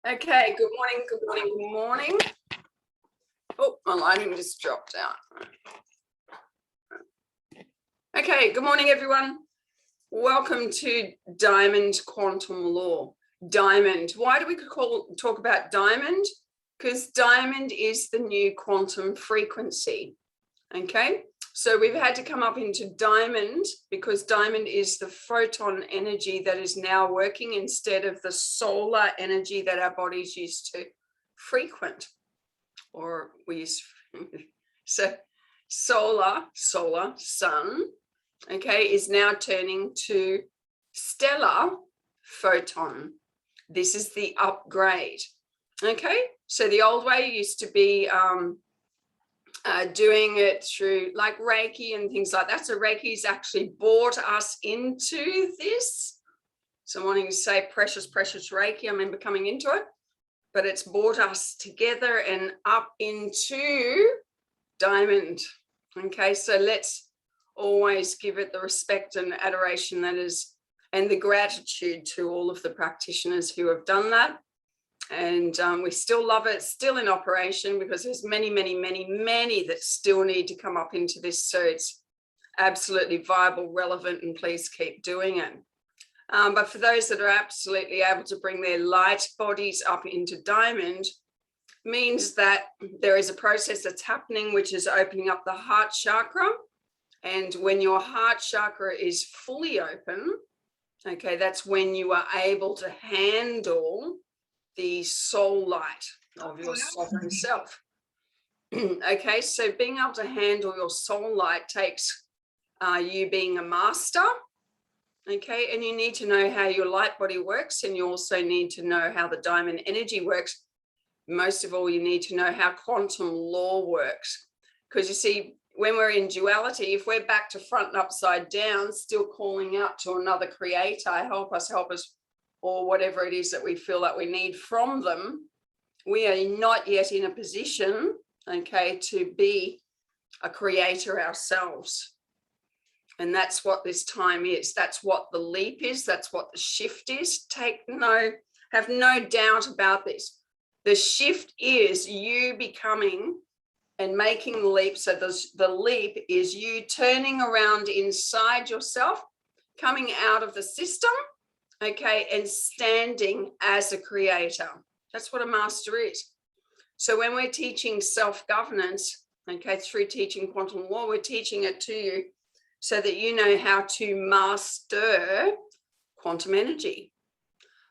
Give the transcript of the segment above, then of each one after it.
Okay, good morning, good morning, good morning. Oh, my lighting just dropped out. Okay, good morning, everyone. Welcome to Diamond Quantum Law. Diamond, why do we talk about diamond? Because diamond is the new quantum frequency, okay? So we've had to come up into diamond because diamond is the photon energy that is now working instead of the solar energy that our bodies used to frequent, or we used so solar, sun, okay, is now turning to stellar photon. This is the upgrade, okay? So the old way used to be doing it through like Reiki and things like that. So Reiki's actually brought us into this. So I'm wanting to say precious Reiki, I remember coming into it, but it's brought us together and up into diamond. Okay, so let's always give it the respect and adoration that is, and the gratitude to all of the practitioners who have done that. And we still love it, still in operation, because there's many that still need to come up into this. So it's absolutely viable, relevant, and please keep doing it. But for those that are absolutely able to bring their light bodies up into diamond, means that there is a process that's happening, which is opening up the heart chakra. And when your heart chakra is fully open, okay, that's when you are able to handle the soul light of your sovereign self. Okay, so being able to handle your soul light takes you being a master, okay, and you need to know how your light body works, and you also need to know how the diamond energy works. Most of all, you need to know how quantum law works, because you see, when we're in duality, if we're back to front and upside down, still calling out to another creator, help us, or whatever it is that we feel that we need from them, we are not yet in a position, okay, to be a creator ourselves. And that's what this time is. That's what the leap is. That's what the shift is. Have no doubt about this. The shift is you becoming and making the leap. So the leap is you turning around inside yourself, coming out of the system, okay, and standing as a creator. That's what a master is. So when we're teaching self-governance, okay, through teaching quantum law, we're teaching it to you so that you know how to master quantum energy,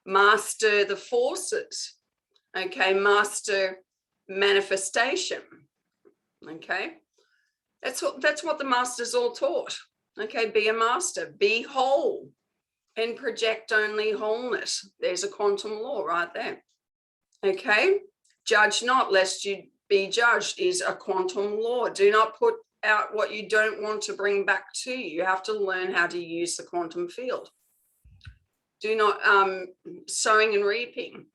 master the forces, okay, master manifestation, okay. That's what the masters all taught, okay. Be a master, be whole, and project only wholeness. There's a quantum law right there, okay. Judge not lest you be judged is a quantum law. Do not put out what you don't want to bring back to you. You have to learn how to use the quantum field. Do not sowing and reaping,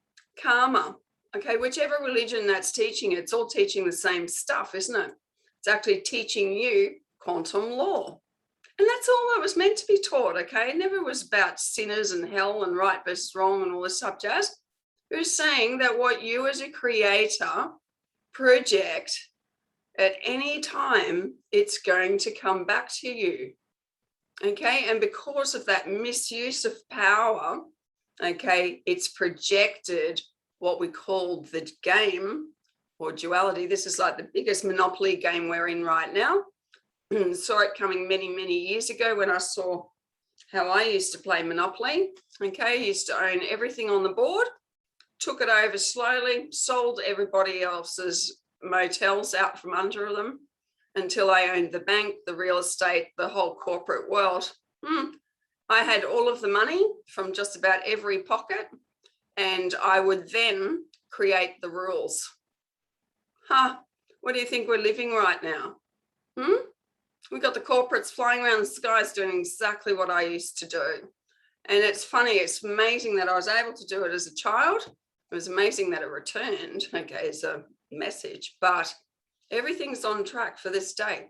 karma, okay. Whichever religion that's teaching it, it's all teaching the same stuff, isn't it? It's actually teaching you quantum law. And that's all that was meant to be taught, okay? It never was about sinners and hell and right versus wrong and all this stuff, jazz. It was saying that what you as a creator project at any time, it's going to come back to you, okay? And because of that misuse of power, okay, it's projected what we call the game or duality. This is like the biggest monopoly game we're in right now. Saw it coming many years ago when I saw how I used to play Monopoly. Okay, I used to own everything on the board, took it over slowly, sold everybody else's motels out from under them until I owned the bank, the real estate, the whole corporate world. I had all of the money from just about every pocket, and I would then create the rules. What do you think we're living right now? We got the corporates flying around the skies doing exactly what I used to do. And it's funny, it's amazing that I was able to do it as a child. It was amazing that it returned, okay, as a message, but everything's on track for this day.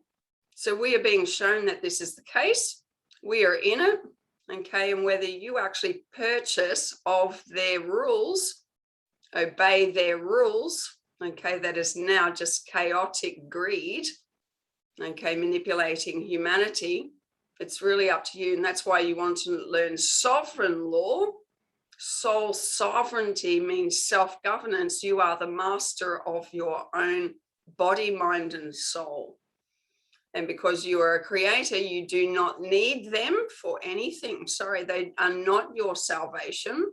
So we are being shown that this is the case. We are in it, okay, and whether you actually purchase of their rules, obey their rules, okay, that is now just chaotic greed, okay, manipulating humanity. It's really up to you. And that's why you want to learn sovereign law. Soul sovereignty means self-governance. You are the master of your own body, mind, and soul. And because you are a creator, you do not need them for anything. Sorry, they are not your salvation.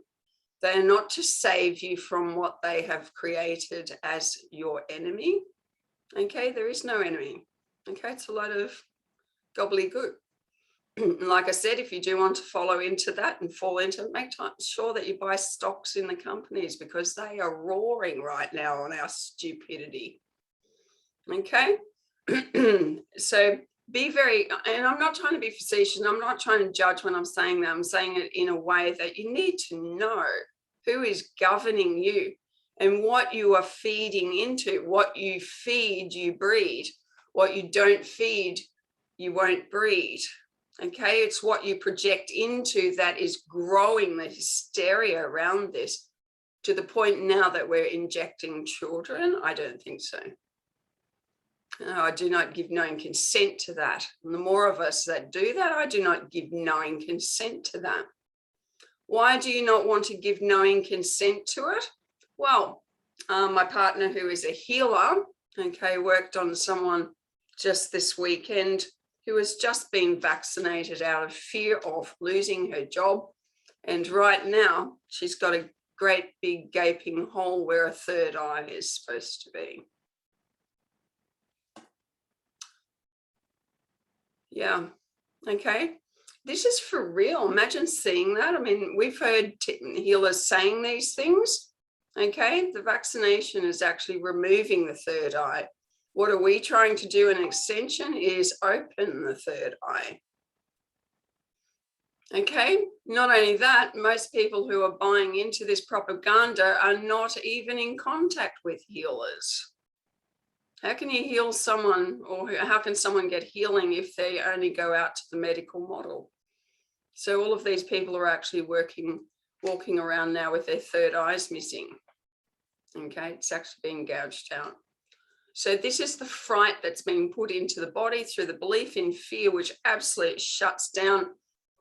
They are not to save you from what they have created as your enemy. Okay, there is no enemy. Okay, it's a lot of gobbledygook. Like I said, if you do want to follow into that and fall into it, make sure that you buy stocks in the companies, because they are roaring right now on our stupidity. Okay. So be very, and I'm not trying to be facetious, I'm not trying to judge when I'm saying that. I'm saying it in a way that you need to know who is governing you and what you are feeding into. What you feed, you breed. What you don't feed, you won't breed. Okay, it's what you project into that is growing the hysteria around this, to the point now that we're injecting children. I don't think so. No, I do not give knowing consent to that. And the more of us that do that, I do not give knowing consent to that. Why do you not want to give knowing consent to it? Well, my partner, who is a healer, okay, worked on someone just this weekend who has just been vaccinated out of fear of losing her job. And right now, she's got a great big gaping hole where a third eye is supposed to be. Yeah, okay. This is for real. Imagine seeing that. I mean, we've heard healers saying these things. Okay, the vaccination is actually removing the third eye. What are we trying to do? An extension is open the third eye. Okay, not only that, most people who are buying into this propaganda are not even in contact with healers. How can you heal someone, or how can someone get healing if they only go out to the medical model? So all of these people are actually walking around now with their third eyes missing. Okay, it's actually being gouged out. So this is the fright that's being put into the body through the belief in fear, which absolutely shuts down.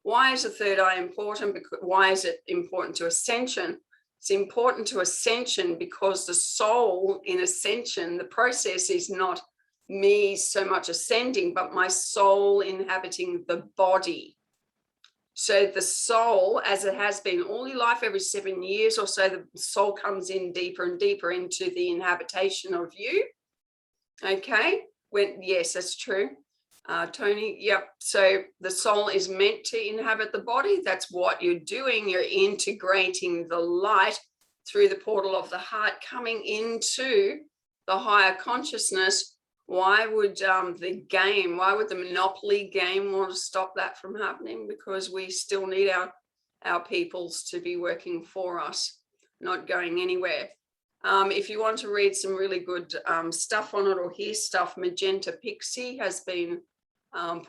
Why is the third eye important? Because why is it important to ascension? It's important to ascension because the soul in ascension, the process is not me so much ascending, but my soul inhabiting the body. So the soul, as it has been all your life, every 7 years or so, the soul comes in deeper and deeper into the inhabitation of you. Okay, yes, that's true. Tony, yep. So the soul is meant to inhabit the body. That's what you're doing. You're integrating the light through the portal of the heart, coming into the higher consciousness. Why would why would the Monopoly game want to stop that from happening? Because we still need our peoples to be working for us, not going anywhere. If you want to read some really good stuff on it or hear stuff, Magenta Pixie has been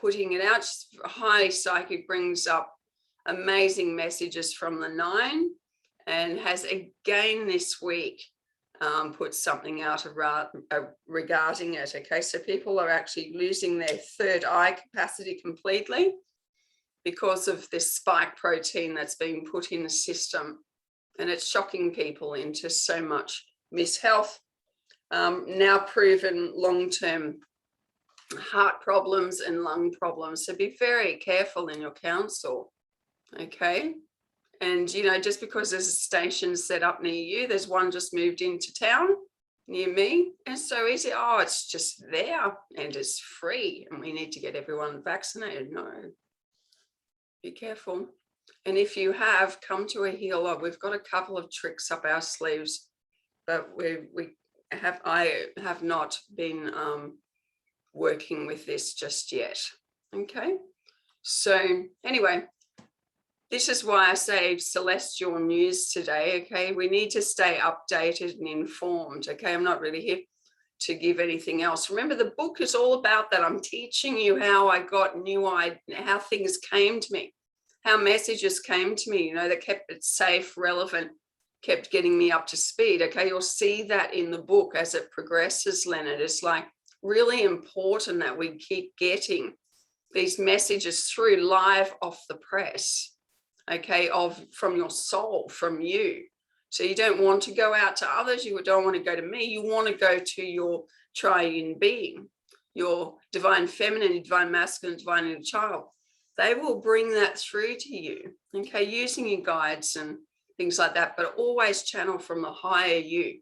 putting it out. She's highly psychic, brings up amazing messages from the 9, and has again this week put something out regarding it. Okay, so people are actually losing their third eye capacity completely because of this spike protein that's being put in the system. And it's shocking people into so much mishealth, now proven long-term heart problems and lung problems. So be very careful in your counsel, okay? And, you know, just because there's a station set up near you, there's one just moved into town near me, and so easy. Oh, it's just there and it's free and we need to get everyone vaccinated. No, be careful. And if you have, come to a healer. We've got a couple of tricks up our sleeves, but I have not been working with this just yet. Okay, so anyway, this is why I say celestial news today. Okay, we need to stay updated and informed. Okay, I'm not really here to give anything else. Remember, the book is all about that. I'm teaching you how I got how things came to me, how messages came to me, you know, that kept it safe, relevant, kept getting me up to speed. Okay, you'll see that in the book as it progresses, Leonard. It's like really important that we keep getting these messages through live off the press, okay, from your soul, from you. So you don't want to go out to others, you don't want to go to me, you want to go to your triune being, your divine feminine, divine masculine, divine inner child. They will bring that through to you, okay, using your guides and things like that, but always channel from the higher you,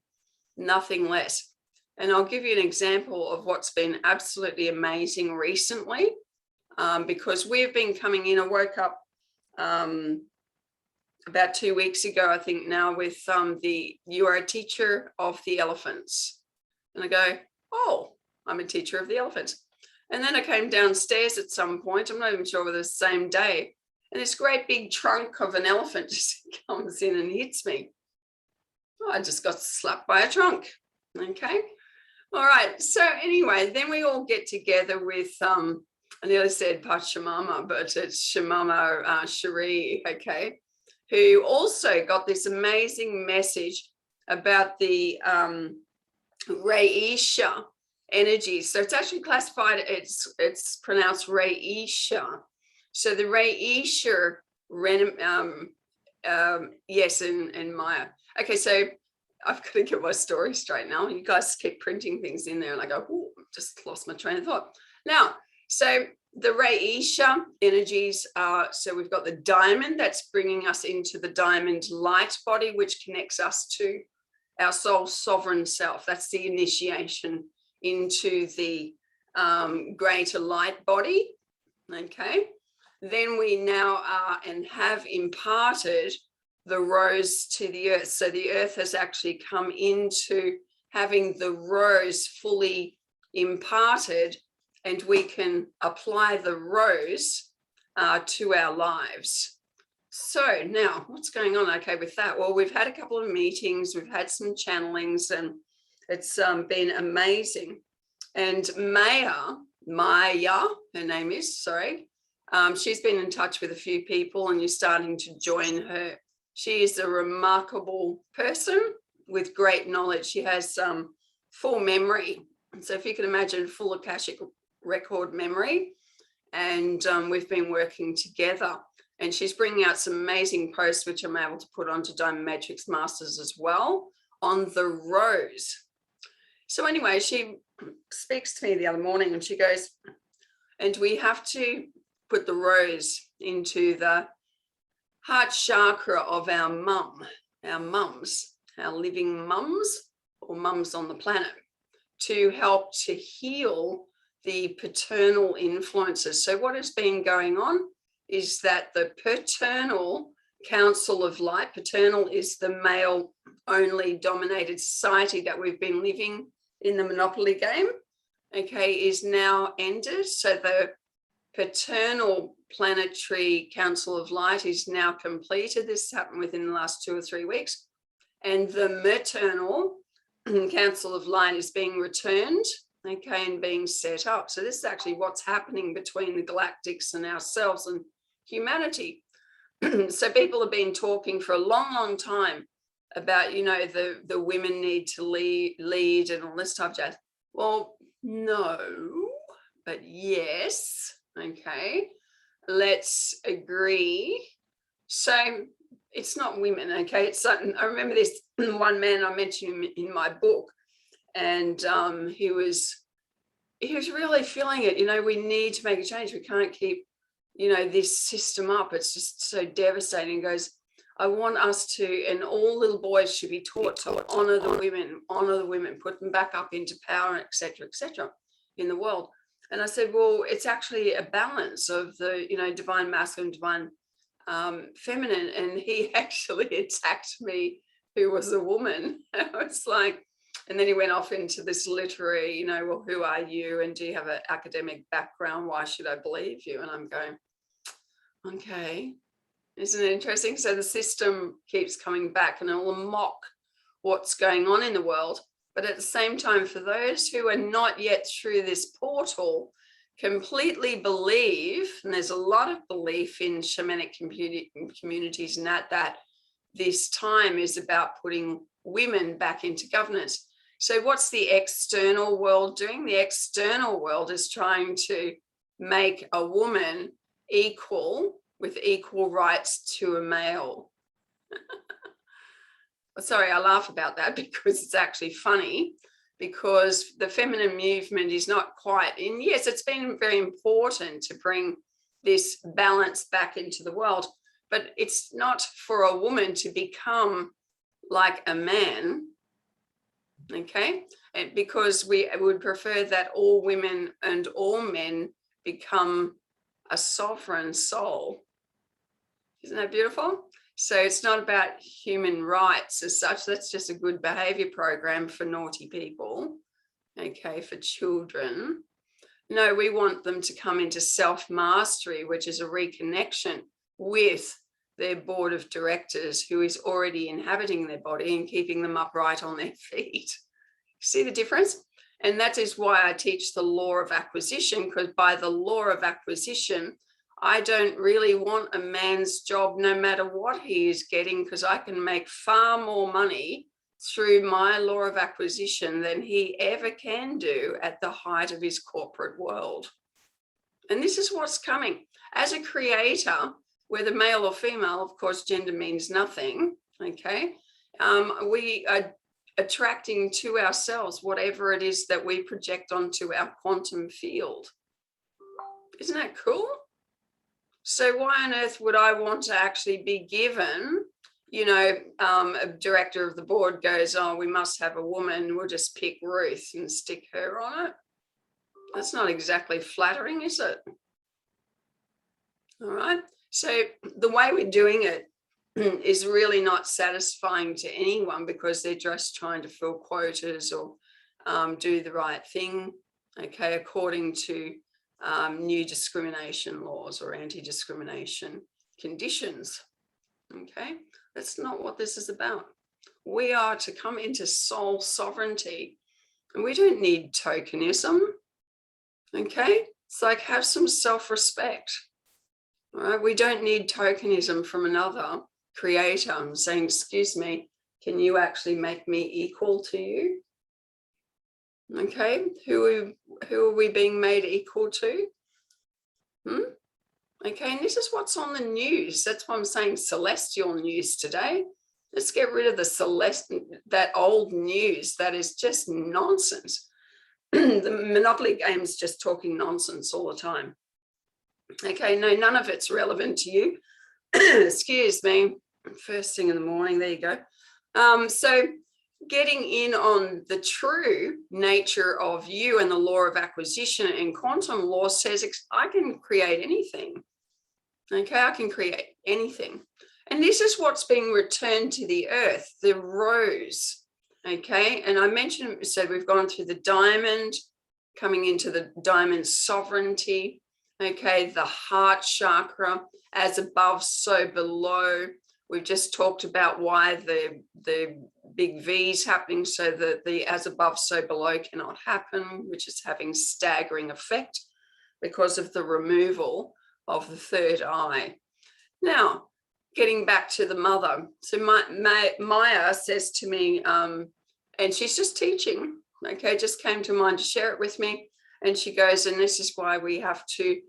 nothing less. And I'll give you an example of what's been absolutely amazing recently, because we've been coming in. I woke up about 2 weeks ago, I think now, with you are a teacher of the elephants. And I go, oh, I'm a teacher of the elephants. And then I came downstairs at some point, I'm not even sure whether it was the same day, and this great big trunk of an elephant just comes in and hits me. Oh, I just got slapped by a trunk. Okay. All right. So anyway, then we all get together with, I nearly said Pachamama, but it's Shamama Cherie, okay, who also got this amazing message about the Reisha energy. So it's actually classified, it's pronounced Reisha. So the Reisha, yes, and Maya. Okay, so I've got to get my story straight now. You guys keep printing things in there and I go, oh, just lost my train of thought. Now, so the Reisha energies are, so we've got the diamond that's bringing us into the diamond light body, which connects us to our soul sovereign self. That's the initiation into the greater light body. Okay. Then we now are and have imparted the rose to the earth. So the earth has actually come into having the rose fully imparted, and we can apply the rose to our lives. So now what's going on, okay, with that? Well, we've had a couple of meetings, we've had some channelings, and it's been amazing. And Maya, her name is, sorry, she's been in touch with a few people and you're starting to join her. She is a remarkable person with great knowledge. She has full memory. So if you can imagine, full Akashic record memory. And we've been working together. And she's bringing out some amazing posts, which I'm able to put onto Diamond Matrix Masters as well, on the rose. So anyway, she speaks to me the other morning and she goes, and we have to put the rose into the heart chakra of our mums, our living mums, or mums on the planet, to help to heal the paternal influences. So what has been going on is that the paternal council of light, paternal is the male only dominated society that we've been living in the Monopoly game, okay, is now ended. So the paternal planetary council of light is now completed. This happened within the last 2 or 3 weeks. And the maternal council of light is being returned, okay, and being set up. So this is actually what's happening between the galactics and ourselves and humanity. So people have been talking for a long, long time about, you know, the women need to lead and all this type of jazz. Well, no, but yes, okay, let's agree. So it's not women, okay, it's something. I remember this one man, I mentioned him in my book, and he was really feeling it. You know, we need to make a change. We can't keep, you know, this system up. It's just so devastating. He goes, I want us to, and all little boys should be taught to honor the women, put them back up into power, etc., in the world. And I said, well, it's actually a balance of the, you know, divine masculine, divine feminine. And he actually attacked me, who was a woman. I was like, and then he went off into this literary, you know, well, who are you? And do you have an academic background? Why should I believe you? And I'm going, okay, isn't it interesting? So the system keeps coming back and it will mock what's going on in the world. But at the same time, for those who are not yet through this portal, completely believe, and there's a lot of belief in shamanic communities and that this time is about putting women back into governance. So what's the external world doing? The external world is trying to make a woman equal with equal rights to a male. Sorry, I laugh about that because it's actually funny, because the feminine movement is not quite in. Yes, it's been very important to bring this balance back into the world, but it's not for a woman to become like a man, okay? And because we would prefer that all women and all men become a sovereign soul. Isn't that beautiful? So it's not about human rights as such. That's just a good behavior program for naughty people, okay, for children. No, we want them to come into self-mastery, which is a reconnection with their board of directors who is already inhabiting their body and keeping them upright on their feet. See the difference? And that is why I teach the law of acquisition, because by the law of acquisition, I don't really want a man's job no matter what he is getting, because I can make far more money through my law of acquisition than he ever can do at the height of his corporate world. And this is what's coming. As a creator, whether male or female, of course, gender means nothing, okay? We are attracting to ourselves whatever it is that we project onto our quantum field. Isn't that cool? So why on earth would I want to actually be given, you know, a director of the board goes, oh, we must have a woman, we'll just pick Ruth and stick her on it. That's not exactly flattering, is it? All right. So the way we're doing it is really not satisfying to anyone, because they're just trying to fill quotas or do the right thing, okay, according to new discrimination laws or anti-discrimination conditions. Okay, that's not what this is about. We are to come into soul sovereignty, and we don't need tokenism. Okay, it's like, have some self-respect. All right, we don't need tokenism from another creator. I'm saying, excuse me, can you actually make me equal to you? Okay, who are we being made equal to? Okay, and this is what's on the news. That's why I'm saying celestial news today. Let's get rid of that old news that is just nonsense. The Monopoly game's just talking nonsense all the time. Okay, no, none of it's relevant to you. Excuse me, first thing in the morning, there you go. So getting in on the true nature of you and the law of acquisition and quantum law says I can create anything. Okay, I can create anything. And this is what's being returned to the earth, the rose. Okay, and I mentioned, so we've gone through the diamond, coming into the diamond sovereignty. Okay, the heart chakra, as above, so below. We've just talked about why the big V's happening, so that the as above, so below cannot happen, which is having staggering effect because of the removal of the third eye. Now, getting back to the mother. So Maya says to me, and she's just teaching, okay, just came to mind to share it with me. And she goes, and this is why we have to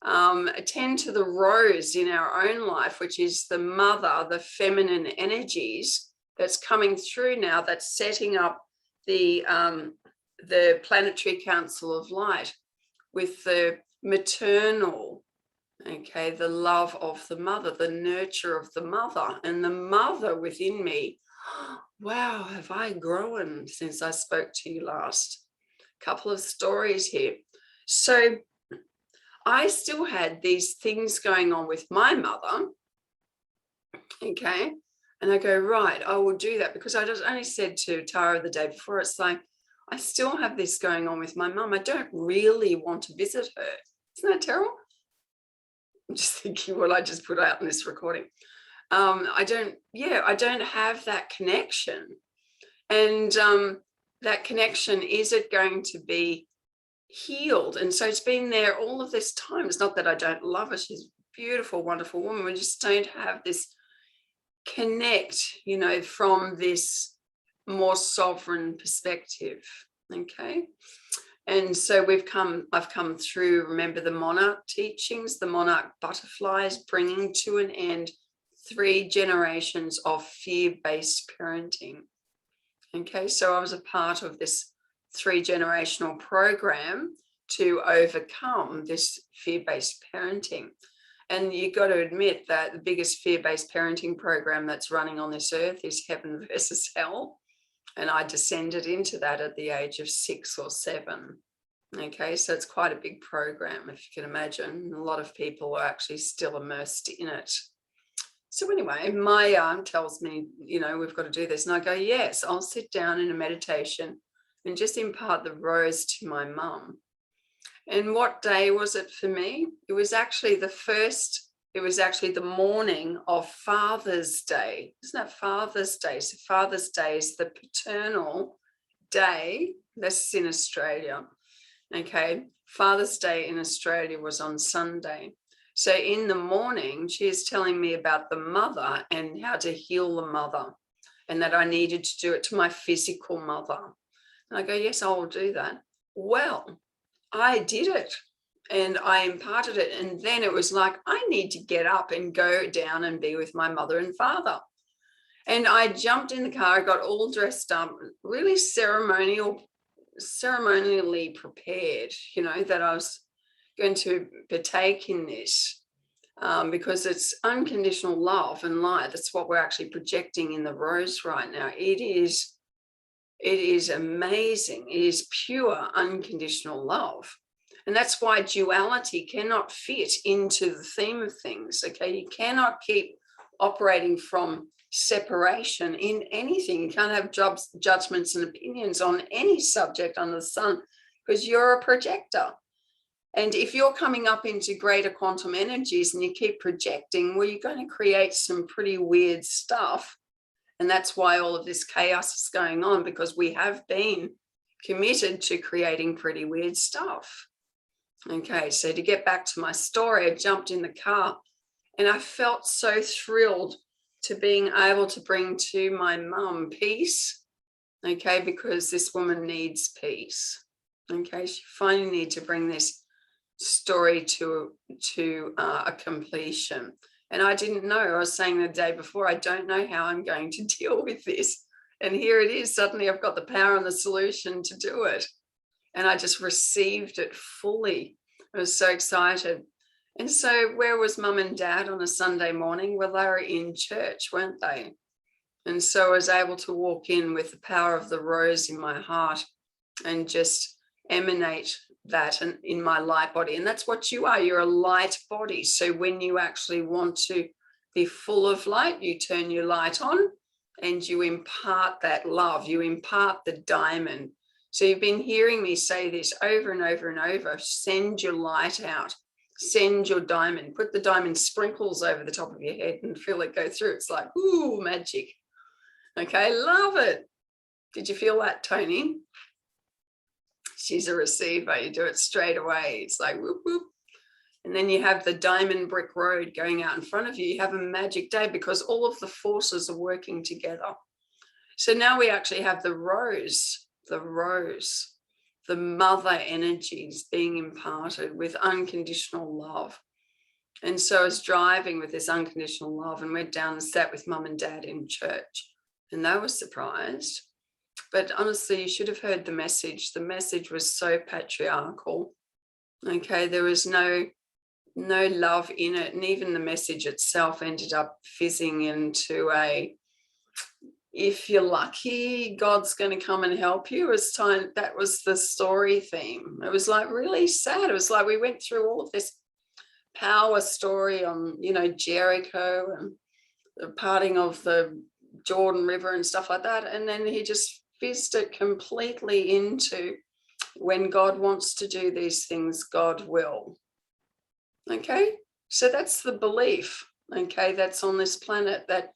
attend to the rose in our own life, which is the mother, the feminine energies that's coming through now, that's setting up the planetary council of light with the maternal, okay, the love of the mother, the nurture of the mother, and the mother within me. Wow, have I grown since I spoke to you last? Couple of stories here. So I still had these things going on with my mother, okay, and I go, right, I will do that, because I just only said to Tara the day before, it's like, I still have this going on with my mum. I don't really want to visit her. Isn't that terrible? I'm just thinking what I just put out in this recording. I don't have that connection. And that connection, is it going to be healed? And so it's been there all of this time. It's not that I don't love her. She's a beautiful, wonderful woman. We just don't have this connect, from this more sovereign perspective. Okay. And so I've come through, remember the monarch teachings, the monarch butterflies, bringing to an end 3 generations of fear-based parenting. Okay, so I was a part of this 3-generational program to overcome this fear-based parenting. And you got to admit that the biggest fear-based parenting program that's running on this earth is Heaven versus Hell. And I descended into that at the age of 6 or 7. Okay, so it's quite a big program, if you can imagine. A lot of people are actually still immersed in it. So anyway, my aunt tells me, we've got to do this. And I go, yes, I'll sit down in a meditation and just impart the rose to my mum. And what day was it for me? It was actually the morning of Father's Day. Isn't that Father's Day? So Father's Day is the paternal day. That's in Australia. Okay. Father's Day in Australia was on Sunday. So in the morning, she is telling me about the mother and how to heal the mother, and that I needed to do it to my physical mother. And I go, yes, I will do that. Well, I did it and I imparted it. And then it was like, I need to get up and go down and be with my mother and father. And I jumped in the car, got all dressed up, really ceremonially prepared, that I was going to partake in this, because it's unconditional love and light. That's what we're actually projecting in the rose right now. It is amazing. It is pure unconditional love. And that's why duality cannot fit into the theme of things. Okay, you cannot keep operating from separation in anything. You can't have judgments and opinions on any subject under the sun, because you're a projector. And if you're coming up into greater quantum energies and you keep projecting, well, you're going to create some pretty weird stuff. And that's why all of this chaos is going on, because we have been committed to creating pretty weird stuff. Okay, so to get back to my story, I jumped in the car and I felt so thrilled to being able to bring to my mum peace. Okay, because this woman needs peace. Okay, she finally needs to bring this story to a completion. And I didn't know. I was saying the day before, I don't know how I'm going to deal with this. And here it is. Suddenly I've got the power and the solution to do it. And I just received it fully. I was so excited. And so where was mum and dad on a Sunday morning? Well, they were in church, weren't they? And so I was able to walk in with the power of the rose in my heart and just emanate that in my light body. And that's what you are. You're a light body. So when you actually want to be full of light, you turn your light on and you impart that love. You impart the diamond. So you've been hearing me say this over and over and over. Send your light out. Send your diamond. Put the diamond sprinkles over the top of your head and feel it go through. It's like, ooh, magic. Okay, love it. Did you feel that, Tony? She's a receiver. You do it straight away. It's like whoop, whoop. And then you have the diamond brick road going out in front of you. You have a magic day because all of the forces are working together. So now we actually have the rose, the mother energies being imparted with unconditional love. And so I was driving with this unconditional love and went down and sat with mum and dad in church. And they were surprised. But honestly, you should have heard the message. The message was so patriarchal. Okay, there was no love in it. And even the message itself ended up fizzing into a, if you're lucky, God's going to come and help you. That was the story theme. It was like really sad. It was like we went through all of this power story on, Jericho and the parting of the Jordan River and stuff like that. And then he just fizzed it completely into when God wants to do these things, God will. Okay, so that's the belief, okay, that's on this planet, that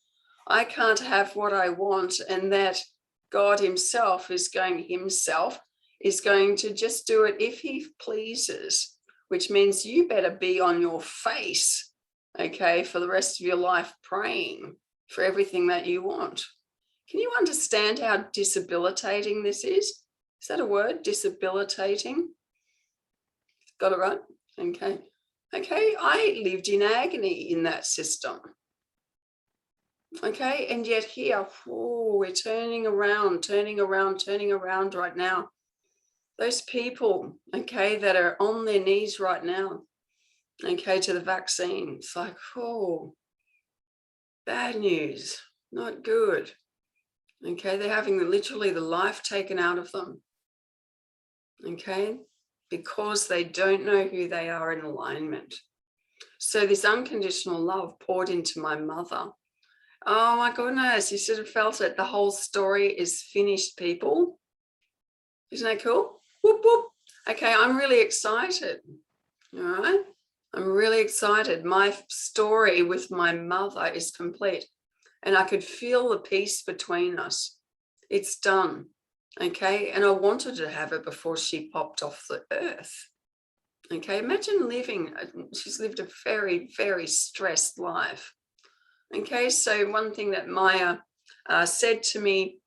I can't have what I want, and that God himself is going to just do it if he pleases, which means you better be on your face, okay, for the rest of your life praying, for everything that you want. Can you understand how debilitating this is? Is that a word? Debilitating? Got it right? Okay. Okay, I lived in agony in that system. Okay, and yet here, we're turning around right now. Those people, okay, that are on their knees right now, okay, to the vaccine. It's like, bad news, not good. Okay, they're having literally the life taken out of them. Okay, because they don't know who they are in alignment. So this unconditional love poured into my mother. Oh my goodness, you should have felt it. The whole story is finished, people. Isn't that cool? Whoop, whoop. Okay, I'm really excited. All right, I'm really excited. My story with my mother is complete, and I could feel the peace between us. It's done. Okay, and I wanted to have it before she popped off the earth. Okay, imagine living, she's lived a very, very stressed life. Okay, so one thing that Maya said to me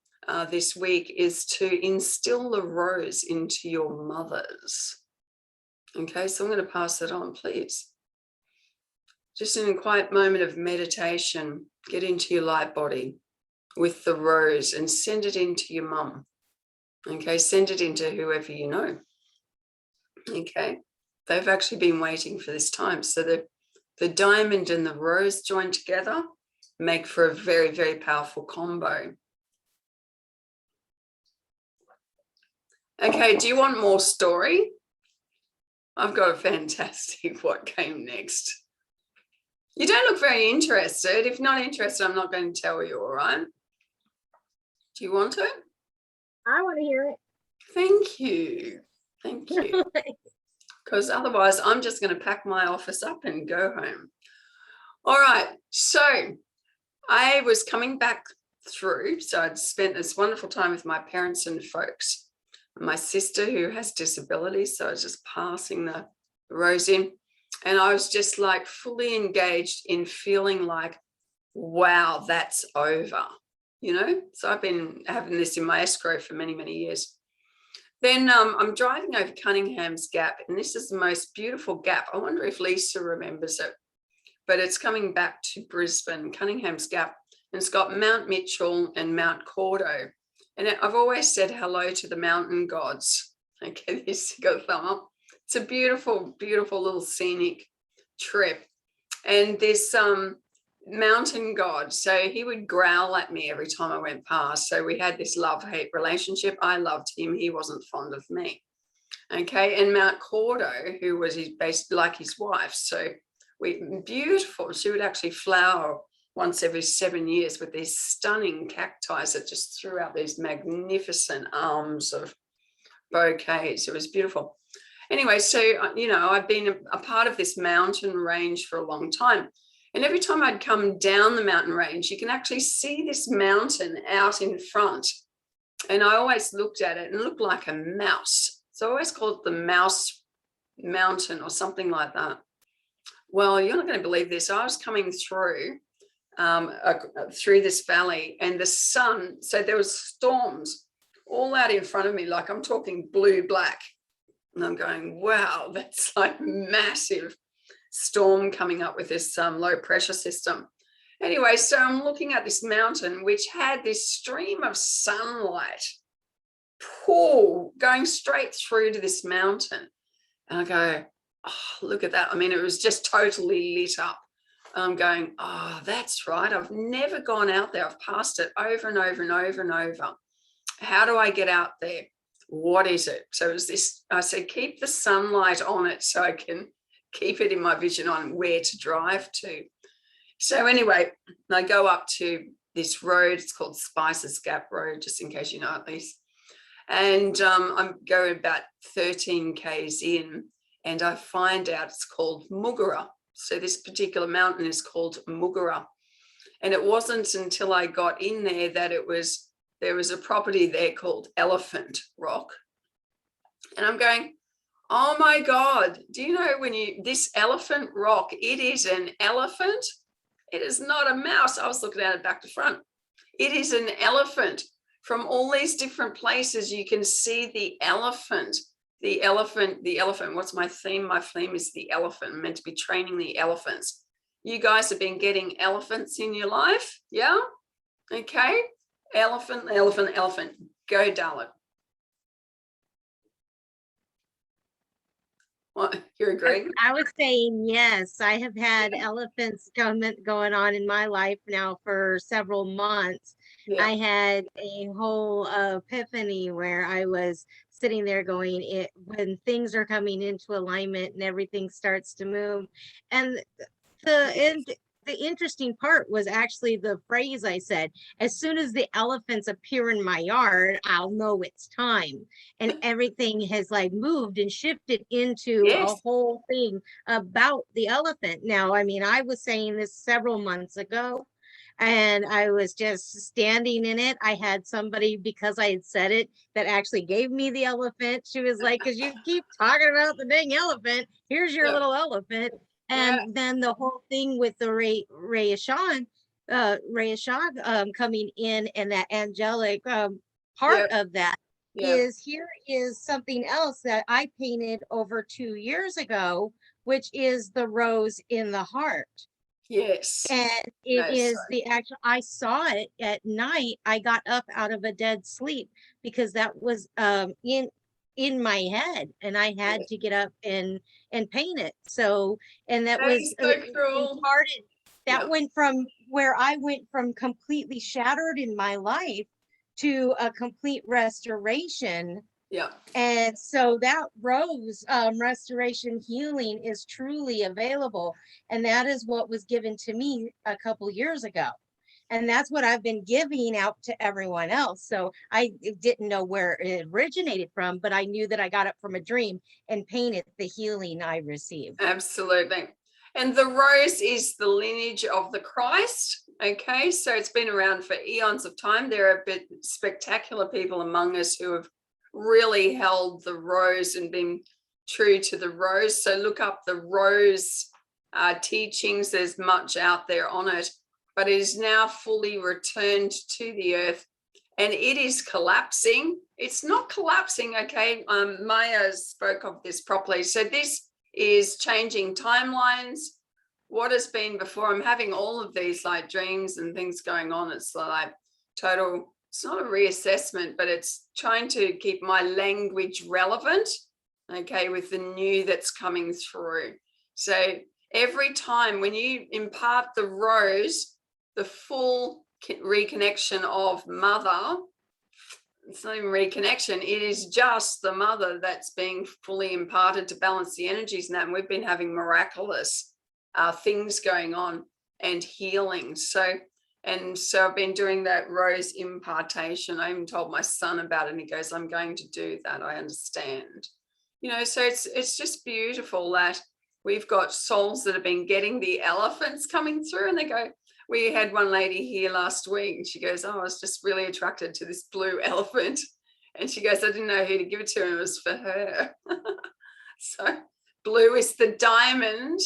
this week is to instill the rose into your mothers. Okay, so I'm going to pass that on, please. Just in a quiet moment of meditation, get into your light body with the rose and send it into your mum. Okay, send it into whoever you know. Okay, they've actually been waiting for this time. So the diamond and the rose joined together make for a very, very powerful combo. Okay, do you want more story? I've got a fantastic what came next. You don't look very interested. If not interested, I'm not going to tell you, all right? Do you want to? I want to hear it. Thank you. Thank you. Because otherwise, I'm just going to pack my office up and go home. All right. So I was coming back through. So I'd spent this wonderful time with my parents and folks. My sister who has disabilities. So I was just passing the rose in. And I was just like fully engaged in feeling like, wow, that's over. You know, so I've been having this in my escrow for many, many years. Then I'm driving over Cunningham's Gap, and this is the most beautiful gap. I wonder if Lisa remembers it, but it's coming back to Brisbane, Cunningham's Gap, and it's got Mount Mitchell and Mount Cordo. And I've always said hello to the mountain gods. Okay, this got a thumb up. It's a beautiful, beautiful little scenic trip. And this mountain god, so he would growl at me every time I went past. So we had this love-hate relationship. I loved him, he wasn't fond of me. Okay, and Mount Cordo, who was basically like his wife, so beautiful. She would actually flower once every 7 years with these stunning cacti that just threw out these magnificent arms of bouquets. It was beautiful. Anyway, so you know, I've been a part of this mountain range for a long time. And every time I'd come down the mountain range, you can actually see this mountain out in front. And I always looked at it and it looked like a mouse. So I always called it the Mouse Mountain or something like that. Well, you're not going to believe this. I was coming through this valley, and the sun, so there was storms all out in front of me, like I'm talking blue, black. And I'm going, wow, that's like massive storm coming up with this low pressure system. Anyway, so I'm looking at this mountain, which had this stream of sunlight going straight through to this mountain. And I go, oh, look at that. I mean, it was just totally lit up. I'm going, oh, that's right. I've never gone out there. I've passed it over and over and over and over. How do I get out there? What is it? So it was this, I said, keep the sunlight on it so I can keep it in my vision on where to drive to. So anyway, I go up to this road. It's called Spices Gap Road, just in case you know at least. And I'm going about 13 Ks in, and I find out it's called Mugara. So this particular mountain is called Mugara. And it wasn't until I got in there that there was a property there called Elephant Rock. And I'm going, oh my God, do you know this Elephant Rock, it is an elephant It is not a mouse. I was looking at it back to front. It is an elephant. From all these different places, you can see the elephant. The elephant, the elephant. What's my theme? My theme is the elephant. I'm meant to be training the elephants. You guys have been getting elephants in your life. Yeah. Okay. Elephant, elephant, elephant. Go, Dalit. What? You're agreeing? I was saying yes. I have had elephants going on in my life now for several months. Yeah. I had a whole epiphany where I was sitting there going, when things are coming into alignment and everything starts to move. And the interesting part was actually the phrase I said, as soon as the elephants appear in my yard, I'll know it's time. And everything has like moved and shifted into a Yes. whole thing about the elephant. Now, I mean, I was saying this several months ago, and I was just standing in it. I had somebody, because I had said it, that actually gave me the elephant. She was like, because you keep talking about the dang elephant, here's your Yeah. little elephant. And then the whole thing with the Ray Ashad coming in, and that angelic part of that is, here is something else that I painted over 2 years ago, which is the rose in the heart. Yes. And it is the actual, I saw it at night. I got up out of a dead sleep because that was in my head, and I had to get up and paint it. So, and that was so cool. imparted. That went from where I went from completely shattered in my life to a complete restoration. Yeah. And so that rose restoration healing is truly available. And that is what was given to me a couple years ago. And that's what I've been giving out to everyone else. So I didn't know where it originated from, but I knew that I got it from a dream and painted the healing I received. Absolutely. And the rose is the lineage of the Christ. Okay. So it's been around for eons of time. There are spectacular people among us who have really held the rose and been true to the rose. So look up the rose teachings. There's much out there on it, but it is now fully returned to the earth, and it is collapsing. It's not collapsing. Okay. Maya spoke of this properly. So this is changing timelines. What has been before, I'm having all of these like dreams and things going on. It's like total, it's not a reassessment, but it's trying to keep my language relevant, okay, with the new that's coming through. So every time when you impart the rose, the full reconnection of mother, it's not even reconnection, it is just the mother that's being fully imparted to balance the energies and that. And we've been having miraculous things going on and healing. So I've been doing that rose impartation. I even told my son about it, and he goes, I'm going to do that. I understand. You know, so it's just beautiful that we've got souls that have been getting the elephants coming through, and they go, we had one lady here last week, and she goes, oh, I was just really attracted to this blue elephant. And she goes, I didn't know who to give it to, and it was for her. So blue is the diamond.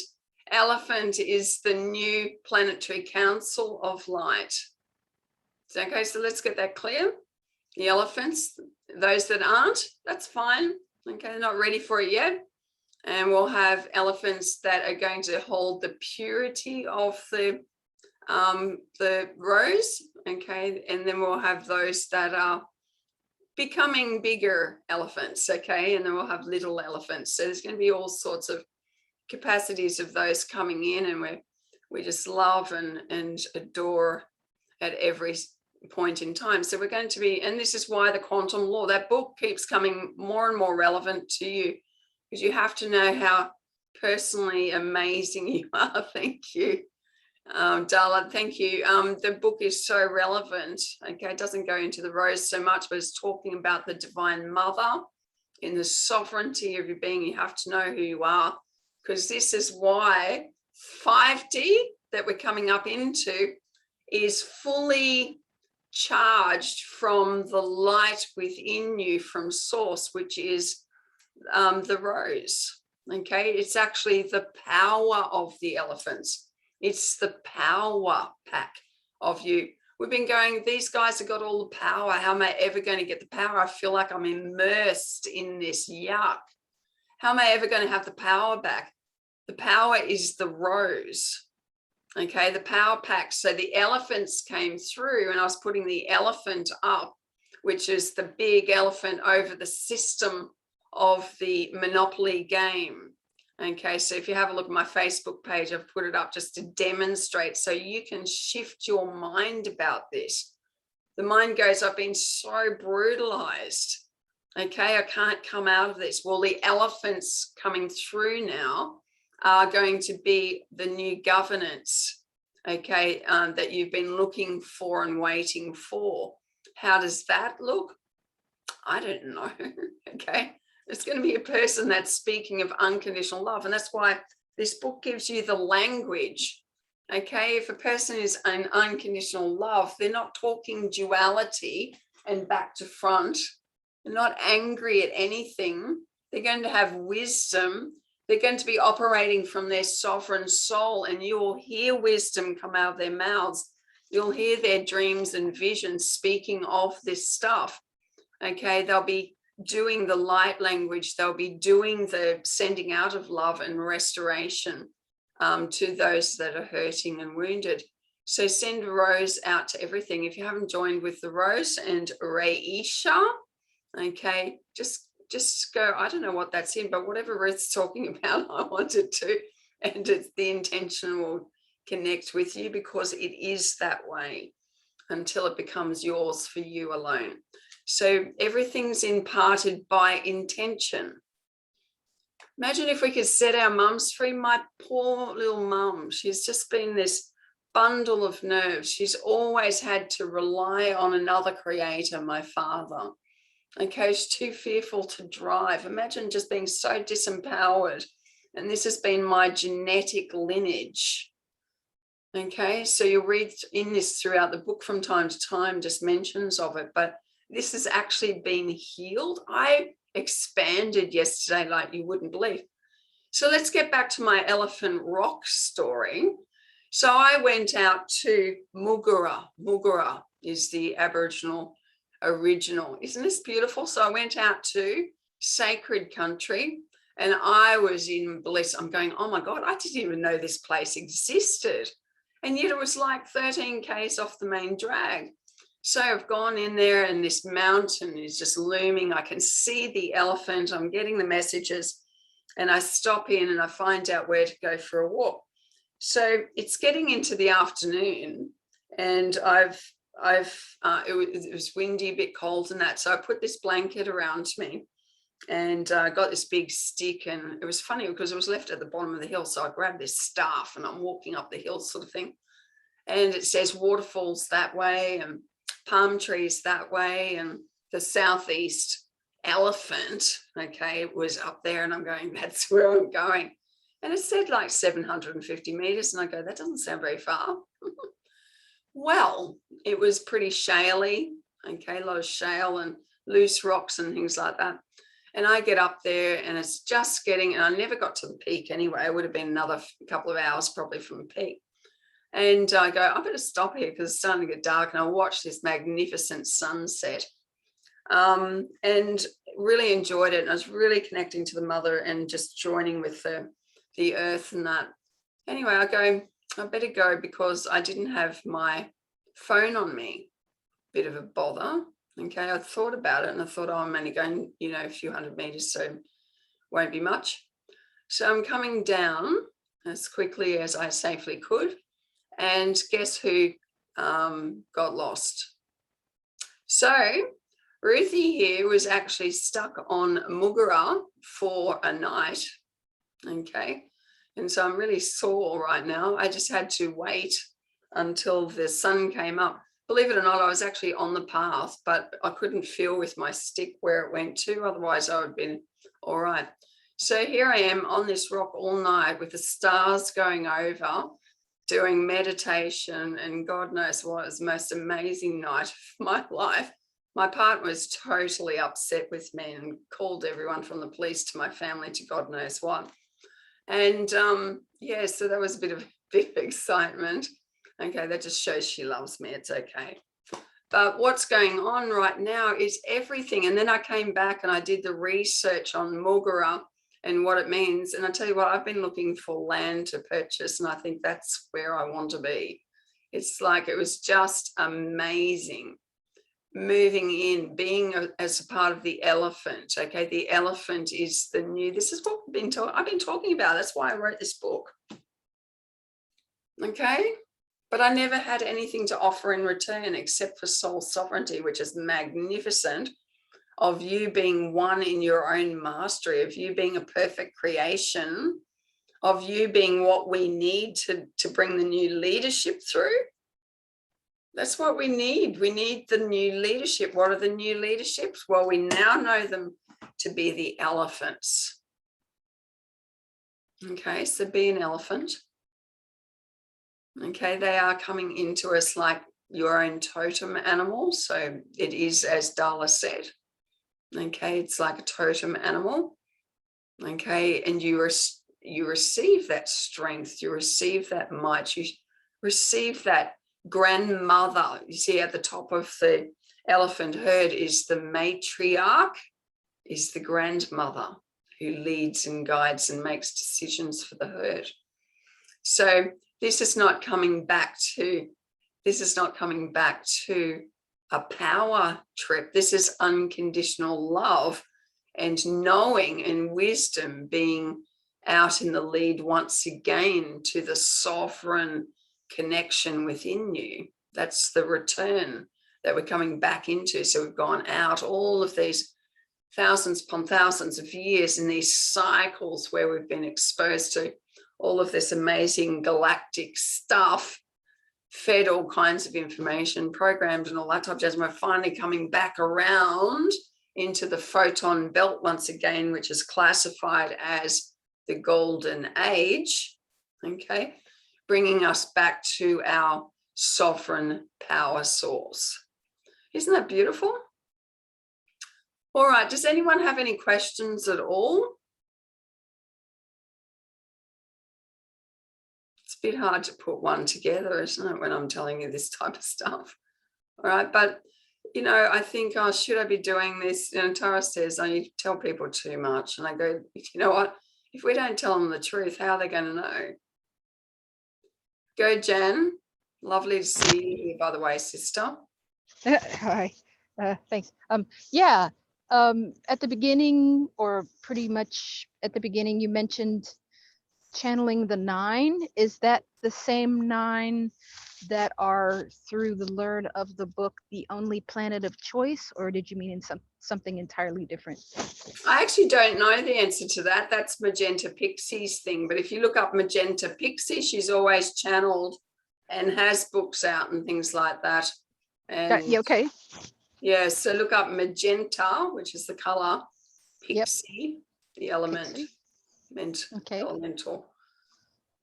Elephant is the new planetary council of light. Okay, so let's get that clear. The elephants, those that aren't, that's fine. Okay, they're not ready for it yet. And we'll have elephants that are going to hold the purity of the rose. Okay, and then we'll have those that are becoming bigger elephants. Okay, and then we'll have little elephants. So there's going to be all sorts of capacities of those coming in, and we just love and adore at every point in time. So we're going to be, and this is why the quantum law, that book keeps coming more and more relevant to you, because you have to know how personally amazing you are. Thank you, Darla. Thank you. The book is so relevant. Okay, it doesn't go into the rose so much, but it's talking about the divine mother in the sovereignty of your being. You have to know who you are, because this is why 5D that we're coming up into is fully charged from the light within you from source, which is the rose. Okay, it's actually the power of the elephants. It's the power pack of you. We've been going, these guys have got all the power. How am I ever going to get the power? I feel like I'm immersed in this yuck. How am I ever going to have the power back? The power is the rose. Okay, the power pack. So the elephants came through, and I was putting the elephant up, which is the big elephant over the system of the Monopoly game. Okay, so if you have a look at my Facebook page, I've put it up just to demonstrate so you can shift your mind about this. The mind goes, I've been so brutalized. Okay, I can't come out of this. Well, the elephants coming through now are going to be the new governance, okay, that you've been looking for and waiting for. How does that look? I don't know, okay? It's going to be a person that's speaking of unconditional love, and that's why this book gives you the language, okay? If a person is in unconditional love, they're not talking duality and back to front. They're not angry at anything. They're going to have wisdom. They're going to be operating from their sovereign soul, and you will hear wisdom come out of their mouths. You'll hear their dreams and visions speaking of this stuff. Okay, they'll be doing the light language. They'll be doing the sending out of love and restoration to those that are hurting and wounded. So send a rose out to everything. If you haven't joined with the rose and Reisha, okay, just go, I don't know what that's in, but whatever Ruth's talking about, I wanted to, and it's the intention will connect with you, because it is that way until it becomes yours for you alone. So everything's imparted by intention. Imagine if we could set our mums free. My poor little mum, she's just been this bundle of nerves. She's always had to rely on another creator, my father. Okay, she's too fearful to drive. Imagine just being so disempowered. And this has been my genetic lineage. Okay, so you'll read in this throughout the book from time to time, just mentions of it, but this has actually been healed. I expanded yesterday like you wouldn't believe. So let's get back to my Elephant Rock story. So I went out to Mugara. Mugara is the Aboriginal original. Isn't this beautiful? So I went out to sacred country, and I was in bliss. I'm going, oh my God, I didn't even know this place existed. And yet it was like 13 k's off the main drag. So I've gone in there, and this mountain is just looming. I can see the elephant. I'm getting the messages, and I stop in and I find out where to go for a walk. So it's getting into the afternoon, and it was windy, a bit cold and that. So I put this blanket around me, and I got this big stick, and it was funny because it was left at the bottom of the hill. So I grabbed this staff and I'm walking up the hill sort of thing. And it says waterfalls that way and palm trees that way, and the southeast elephant, okay, was up there, and I'm going, that's where I'm going. And it said like 750 meters, and I go, that doesn't sound very far. Well, it was pretty shaly, okay, a lot of shale and loose rocks and things like that. And I get up there, and it's just getting, and I never got to the peak anyway. It would have been another couple of hours probably from the peak. And I go, I better stop here because it's starting to get dark, and I watch this magnificent sunset, and really enjoyed it. And I was really connecting to the mother and just joining with the earth and that. Anyway, I go, I better go because I didn't have my phone on me. Bit of a bother. Okay, I thought about it, and I thought, oh, I'm only going, a few hundred meters, so won't be much. So I'm coming down as quickly as I safely could. And guess who got lost? So Ruthie here was actually stuck on Mugara for a night. Okay. And so I'm really sore right now. I just had to wait until the sun came up. Believe it or not, I was actually on the path, but I couldn't feel with my stick where it went to. Otherwise, I would have been all right. So here I am on this rock all night with the stars going over, doing meditation, and God knows what, it was the most amazing night of my life. My partner was totally upset with me and called everyone from the police to my family to God knows what. And so that was a bit bit of excitement. Okay, that just shows she loves me. It's okay. But what's going on right now is everything. And then I came back and I did the research on Mulgara and what it means. And I tell you what, I've been looking for land to purchase, and I think that's where I want to be. It's like, it was just amazing moving in, being as a part of the elephant. Okay, the elephant is the new, this is what I've been talking about. That's why I wrote this book. Okay, but I never had anything to offer in return except for soul sovereignty, which is magnificent, of you being one in your own mastery, of you being a perfect creation, of you being what we need to bring the new leadership through. That's what we need. We need the new leadership. What are the new leaderships? Well, we now know them to be the elephants. Okay, so be an elephant. Okay, they are coming into us like your own totem animal. So it is, as Dala said. Okay, it's like a totem animal. Okay, and you receive that strength, you receive that might, you receive that grandmother. You see at the top of the elephant herd is the matriarch, is the grandmother who leads and guides and makes decisions for the herd. So this is not coming back to a power trip. This is unconditional love and knowing and wisdom, being out in the lead once again to the sovereign connection within you. That's the return that we're coming back into. So we've gone out all of these thousands upon thousands of years in these cycles where we've been exposed to all of this amazing galactic stuff, fed all kinds of information, programmed and all that type of jazz. And we're finally coming back around into the photon belt once again, which is classified as the golden age. Okay, bringing us back to our sovereign power source. Isn't that beautiful? All right, does anyone have any questions at all? It's a bit hard to put one together, isn't it, when I'm telling you this type of stuff? All right, but you know, I think, oh, should I be doing this? You know, Tara says, oh, you tell people too much. And I go, you know what? If we don't tell them the truth, how are they going to know? Go, Jan. Lovely to see you here, by the way, sister. Hi, thanks. Yeah, at the beginning, or pretty much at the beginning, you mentioned channeling the 9. Is that the same 9 that are through the learn of the book, The Only Planet of Choice, or did you mean in something entirely different? I actually don't know the answer to that. That's Magenta Pixie's thing. But if you look up Magenta Pixie, she's always channeled and has books out and things like that. And Yeah, okay. Yeah, so look up Magenta, which is the color, Pixie, the element, Okay. elemental.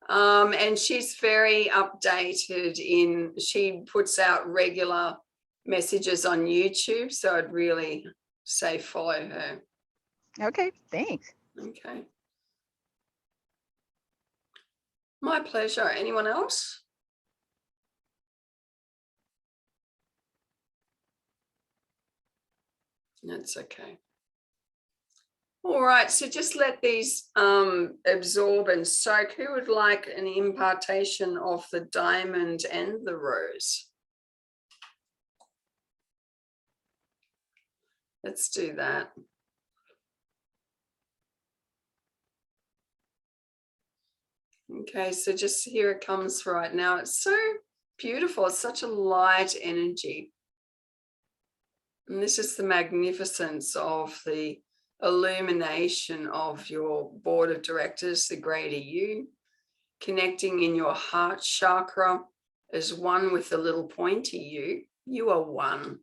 And she's very updated she puts out regular messages on YouTube. So I'd really say follow her. Okay, thanks. Okay. My pleasure. Anyone else? That's okay. All right, so just let these absorb and soak. Who would like an impartation of the diamond and the rose? Let's do that. Okay, so just here it comes right now. It's so beautiful. It's such a light energy. And this is the magnificence of the illumination of your board of directors, the greater you, connecting in your heart chakra as one with the little pointy you. You are one.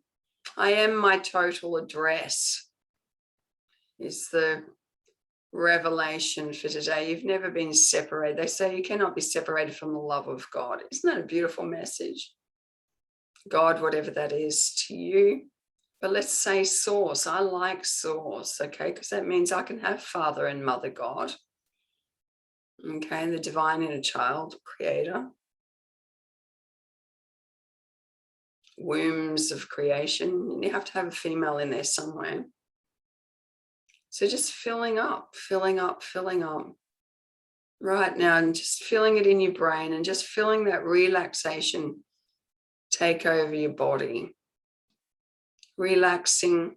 I am my total address is the revelation for today. You've never been separated. They say you cannot be separated from the love of God. Isn't that a beautiful message? God, whatever that is to you. But let's say source. I like source, okay? Because that means I can have Father and Mother God. Okay, the divine inner child, creator. Wombs of creation. You have to have a female in there somewhere. So just filling up, filling up, filling up. Right now, and just feeling it in your brain and just feeling that relaxation take over your body. Relaxing.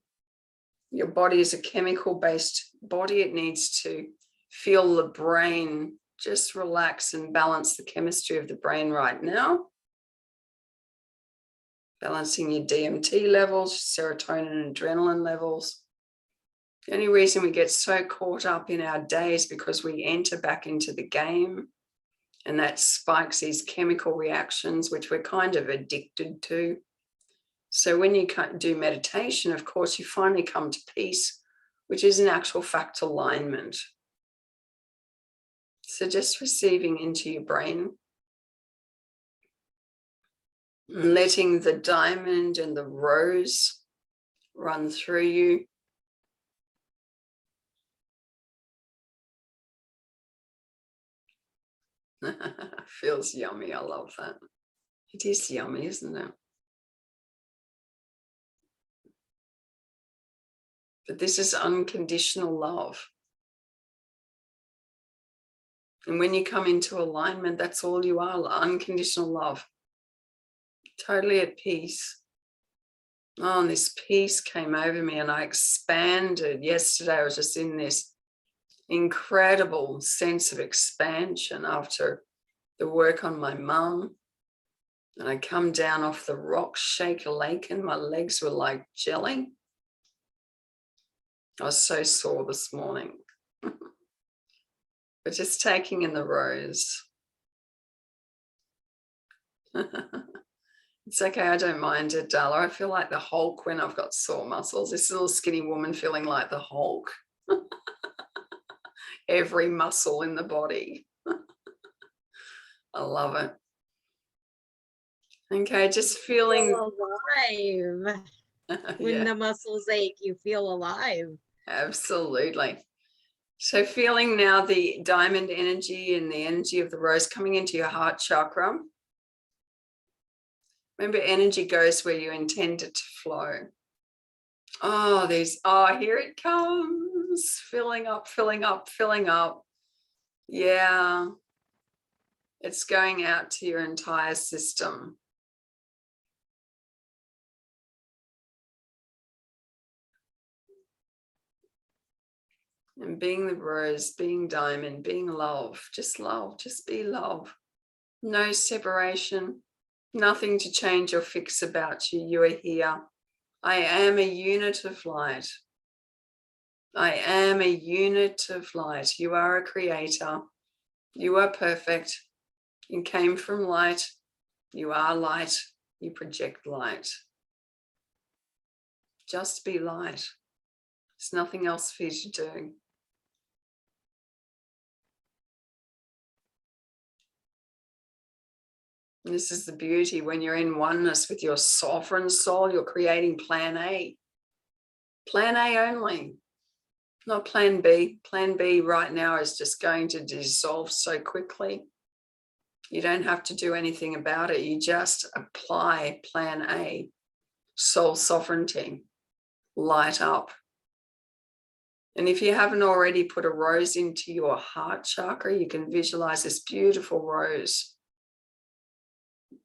Your body is a chemical-based body. It needs to feel the brain just relax and balance the chemistry of the brain right now. Balancing your DMT levels, serotonin and adrenaline levels. The only reason we get so caught up in our days because we enter back into the game, and that spikes these chemical reactions, which we're kind of addicted to. So when you do meditation, of course, you finally come to peace, which is in actual fact alignment. So just receiving into your brain, letting the diamond and the rose run through you. Feels yummy. I love that. It is yummy, isn't it? But this is unconditional love. And when you come into alignment, that's all you are, unconditional love. Totally at peace. Oh, and this peace came over me and I expanded. Yesterday, I was just in this incredible sense of expansion after the work on my mum. And I come down off the rock, shake a lake, and my legs were like jelly. I was so sore this morning. But just taking in the rose. It's okay, I don't mind it, Darla. I feel like the Hulk when I've got sore muscles. This little skinny woman feeling like the Hulk. Every muscle in the body. I love it. Okay, just feeling alive. When yeah, the muscles ache, you feel alive. absolutely. So feeling now the diamond energy and the energy of the rose coming into your heart chakra. Remember, energy goes where you intend it to flow. Oh, here it comes. Filling up, filling up, filling up. Yeah. It's going out to your entire system. And being the rose, being diamond, being love, just be love. No separation, nothing to change or fix about you. You are here. I am a unit of light. I am a unit of light. You are a creator. You are perfect. You came from light. You are light. You project light. Just be light. There's nothing else for you to do. And this is the beauty when you're in oneness with your sovereign soul, you're creating plan A. Plan A only, not plan B. Plan B right now is just going to dissolve so quickly. You don't have to do anything about it. You just apply plan A, soul sovereignty, light up. And if you haven't already put a rose into your heart chakra, you can visualize this beautiful rose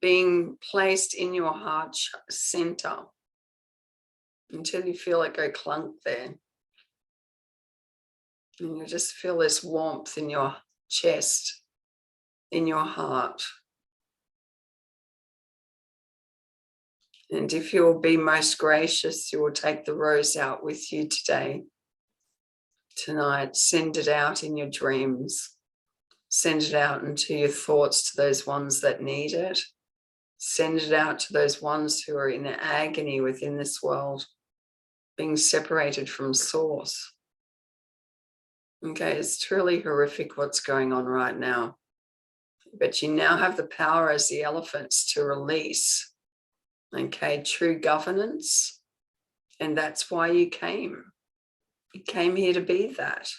being placed in your heart center until you feel it go clunk there. And you just feel this warmth in your chest, in your heart. And if you'll be most gracious, you will take the rose out with you today, tonight. Send it out in your dreams. Send it out into your thoughts to those ones that need it. Send it out to those ones who are in agony within this world, being separated from source. Okay, it's truly horrific what's going on right now. But you now have the power as the elephants to release, okay, true governance. And that's why you came. You came here to be that.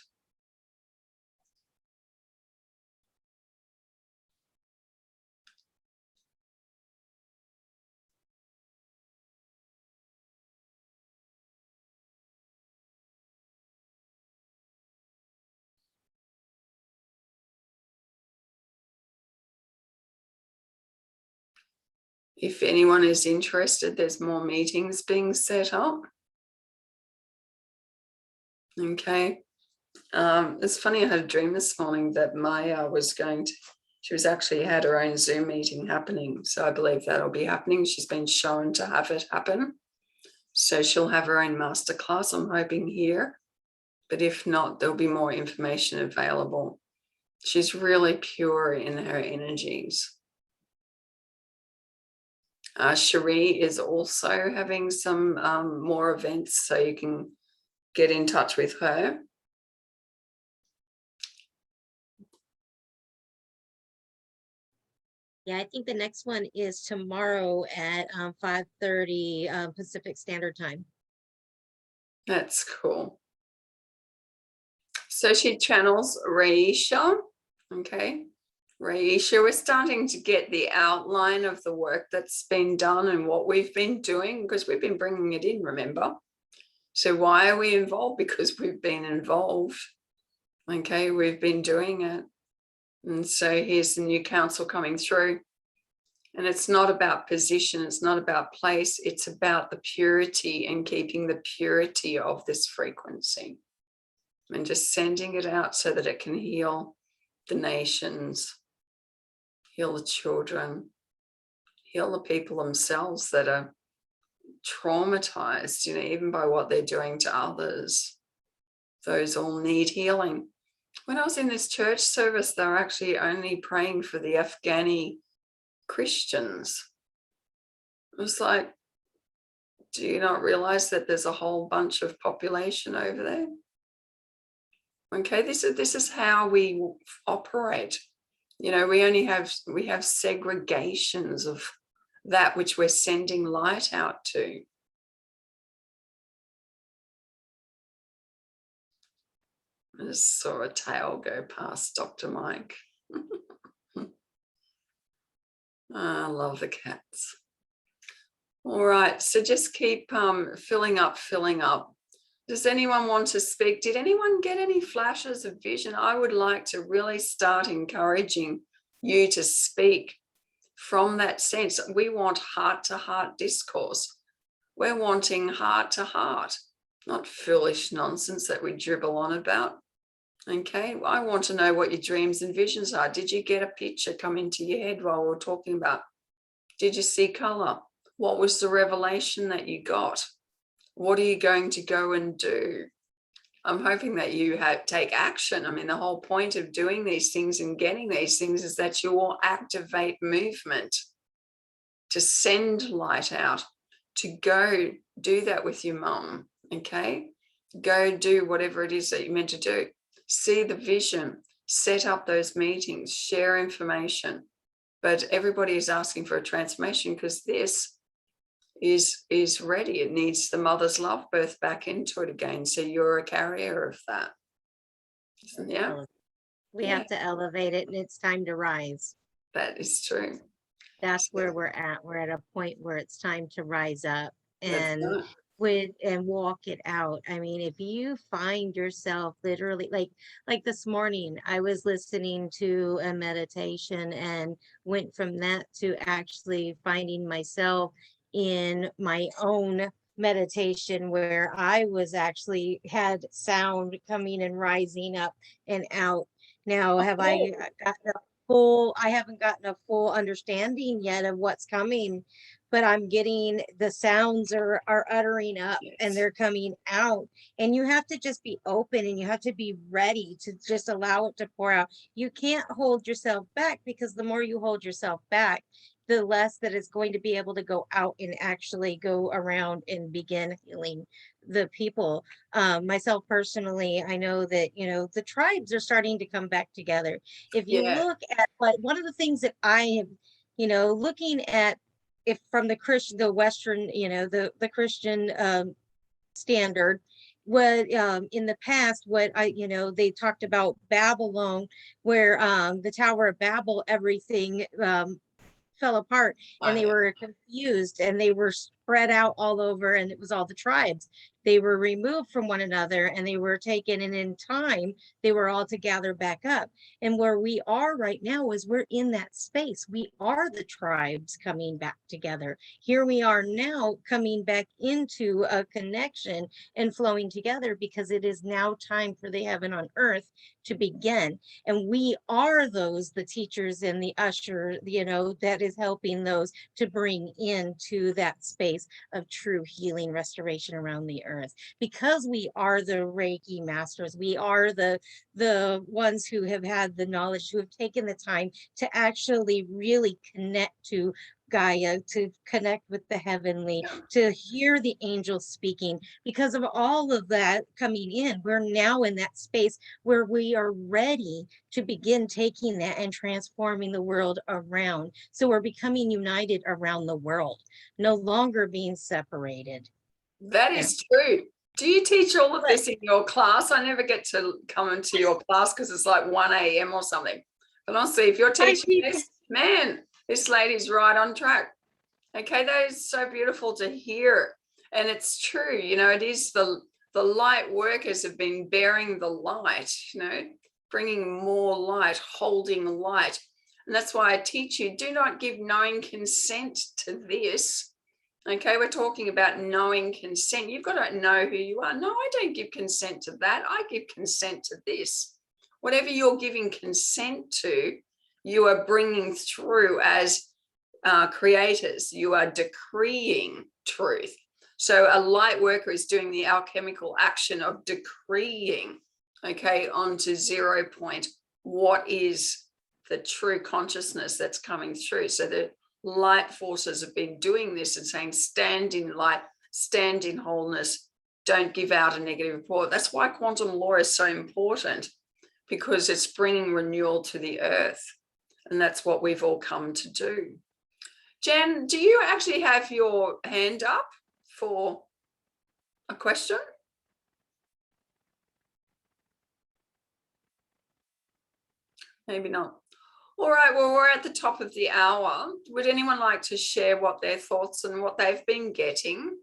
If anyone is interested, there's more meetings being set up. Okay. It's funny, I had a dream this morning that Maya was she was actually had her own Zoom meeting happening. So I believe that'll be happening. She's been shown to have it happen. So she'll have her own masterclass, I'm hoping, here. But if not, there'll be more information available. She's really pure in her energies. Cherie is also having some more events, so you can get in touch with her. Yeah, I think the next one is tomorrow at 5:30 Pacific Standard Time. That's cool. So she channels Raisha. Okay. Raisha, we're starting to get the outline of the work that's been done and what we've been doing, because we've been bringing it in, remember? So why are we involved? Because we've been involved. Okay, we've been doing it. And so here's the new council coming through. And it's not about position, it's not about place, it's about the purity and keeping the purity of this frequency and just sending it out so that it can heal the nations, heal the children, heal the people themselves that are traumatized, even by what they're doing to others. Those all need healing. When I was in this church service, they were actually only praying for the Afghani Christians. It was like, do you not realize that there's a whole bunch of population over there? Okay, this is how we operate. We have segregations of that which we're sending light out to. I just saw a tail go past Dr. Mike. I love the cats. All right, so just keep filling up. Does anyone want to speak? Did anyone get any flashes of vision? I would like to really start encouraging you to speak from that sense. We want heart-to-heart discourse. We're wanting heart-to-heart, not foolish nonsense that we dribble on about. Okay, I want to know what your dreams and visions are. Did you get a picture come into your head while we were talking about? Did you see color? What was the revelation that you got? What are you going to go and do? I'm hoping that you take action. I mean, the whole point of doing these things and getting these things is that you will activate movement to send light out, to go do that with your mum, okay? Go do whatever it is that you're meant to do. See the vision, set up those meetings, share information. But everybody is asking for a transformation because this is ready. It needs the mother's love birth back into it again. So you're a carrier of that. Yeah. We have to elevate it, and it's time to rise. That is true. That's where we're at. We're at a point where it's time to rise up and walk it out. I mean, if you find yourself literally like this morning, I was listening to a meditation and went from that to actually finding myself in my own meditation where I was actually had sound coming and rising up and out. Now, have I gotten I haven't gotten a full understanding yet of what's coming, but I'm getting the sounds are uttering up and they're coming out. And you have to just be open and you have to be ready to just allow it to pour out. You can't hold yourself back, because the more you hold yourself back, the less that it's going to be able to go out and actually go around and begin healing the people. Myself personally, I know that, the tribes are starting to come back together. If you look at one of the things that I have, looking at, if from the Christian, the Western, the Christian standard, what in the past, what they talked about Babylon, where the Tower of Babel, everything fell apart and they were confused and they were spread out all over, and it was all the tribes. they were removed from one another and they were taken, and in time they were all to gather back up. And where we are right now is we're in that space. We are the tribes coming back together. Here we are now coming back into a connection and flowing together, because it is now time for the heaven on earth to begin. And we are those, the teachers and the usher, that is helping those to bring into that space of true healing restoration around the earth. Because we are the Reiki masters, we are the ones who have had the knowledge, who have taken the time to actually really connect to Gaia, to connect with the heavenly, Yeah. to hear the angels speaking. Because of all of that coming in, we're now in that space where we are ready to begin taking that and transforming the world around. So we're becoming united around the world, no longer being separated. That is true. Do you teach all of this in your class? I never get to come into your class because it's like 1 a.m. or something. But honestly, if you're teaching this, man, this lady's right on track. Okay, that is so beautiful to hear. And it's true, it is the light workers have been bearing the light, bringing more light, holding light. And that's why I teach you, do not give knowing consent to this. Okay, we're talking about knowing consent. You've got to know who you are. No, I don't give consent to that. I give consent to this. Whatever you're giving consent to, you are bringing through as creators. You are decreeing truth. So a light worker is doing the alchemical action of decreeing, okay, onto 0 point. What is the true consciousness that's coming through? So the light forces have been doing this and saying, stand in light, stand in wholeness, don't give out a negative report. That's why quantum law is so important, because it's bringing renewal to the earth. And that's what we've all come to do. Jen, do you actually have your hand up for a question? Maybe not. All right, well, we're at the top of the hour. Would anyone like to share what their thoughts and what they've been getting?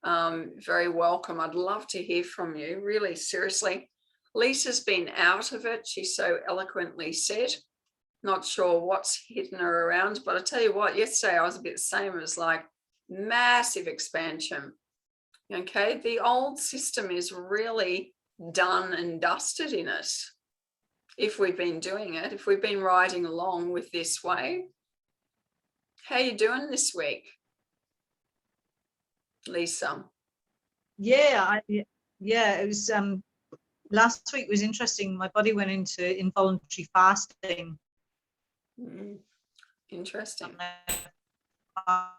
Very welcome. I'd love to hear from you, really, seriously. Lisa's been out of it, she so eloquently said. Not sure what's hitting her around, but I tell you what, yesterday I was a bit the same. It was like massive expansion. Okay, the old system is really done and dusted in it. If we've been doing it, if we've been riding along with this way. How you doing this week, Lisa? Yeah, it was last week was interesting. My body went into involuntary fasting. Interesting. All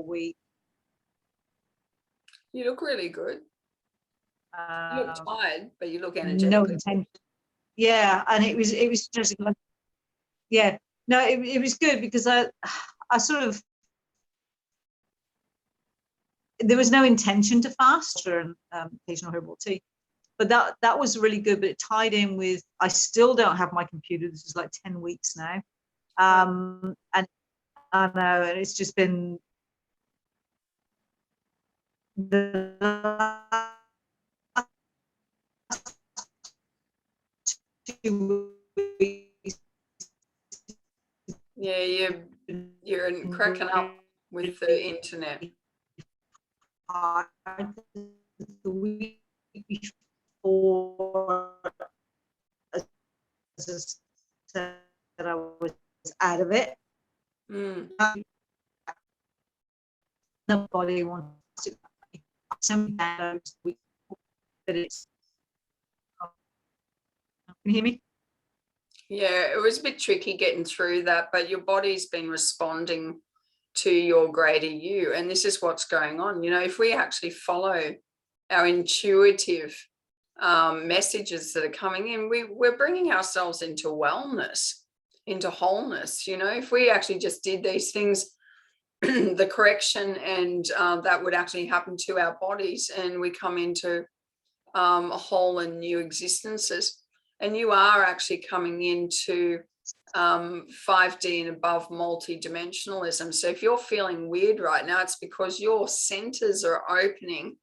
week. You look really good. You look tired, but you look energetic. No intention. Yeah, and it was just like, yeah, no, it was good because I sort of, there was no intention to fast or occasional herbal tea, but that was really good. But it tied in with, I still don't have my computer. This is like 10 weeks now, and I know, and it's just been the Yeah, you're cracking up with the internet. The week before, as I said, I was out of it. Nobody wants to. Sometimes we, but it's. Can you hear me? Yeah, it was a bit tricky getting through that, but your body's been responding to your greater you. And this is what's going on. If we actually follow our intuitive messages that are coming in, we're bringing ourselves into wellness, into wholeness. If we actually just did these things, the correction, and that would actually happen to our bodies, and we come into whole and new existences. And you are actually coming into 5D and above multi-dimensionalism. So if you're feeling weird right now, it's because your centers are opening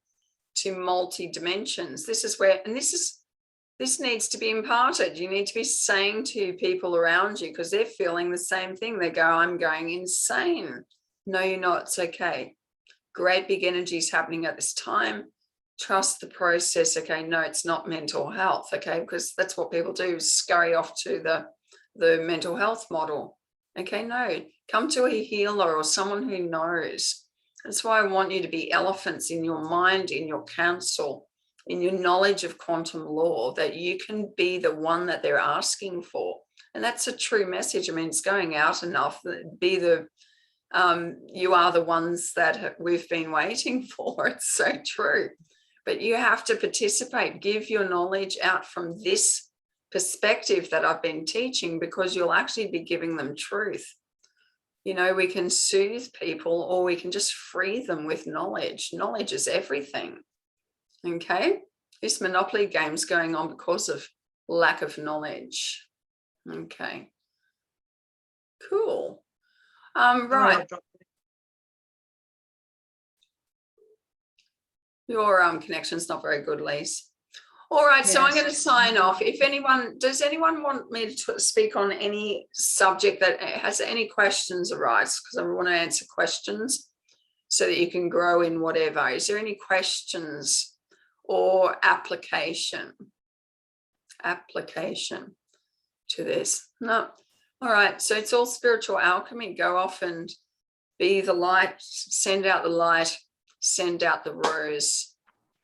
to multi-dimensions. This is where, and this needs to be imparted. You need to be saying to people around you, because they're feeling the same thing. They go, I'm going insane. No, you're not. It's okay. Great big energies happening at this time. Trust the process. Okay, no, it's not mental health. Okay, because that's what people do, is scurry off to the mental health model. Okay, no, come to a healer or someone who knows. That's why I want you to be elephants in your mind, in your counsel, in your knowledge of quantum law, that you can be the one that they're asking for. And that's a true message. I mean, it's going out enough that be the, you are the ones that we've been waiting for. It's so true. But you have to participate, give your knowledge out from this perspective that I've been teaching, because you'll actually be giving them truth. You know, we can soothe people, or we can just free them with knowledge. Knowledge is everything. Okay, this Monopoly game's going on because of lack of knowledge. Okay, cool. Right, your connection's not very good, Lise. All right, so I'm going to sign off. If anyone, does anyone want me to speak on any subject that has any questions arise? Because I want to answer questions so that you can grow in whatever. Is there any questions or application to this? No. All right, so it's all spiritual alchemy. Go off and be the light, send out the light, send out the rose.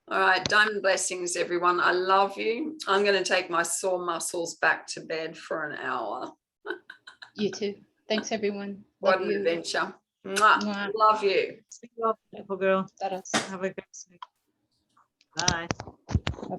All right, diamond blessings, everyone. I love you. I'm going to take my sore muscles back to bed for an hour. You too. Thanks, everyone. What Love an you. adventure. Mwah. Mwah. Love you. Speak up, beautiful girl. Taras. Have a great sleep. Bye.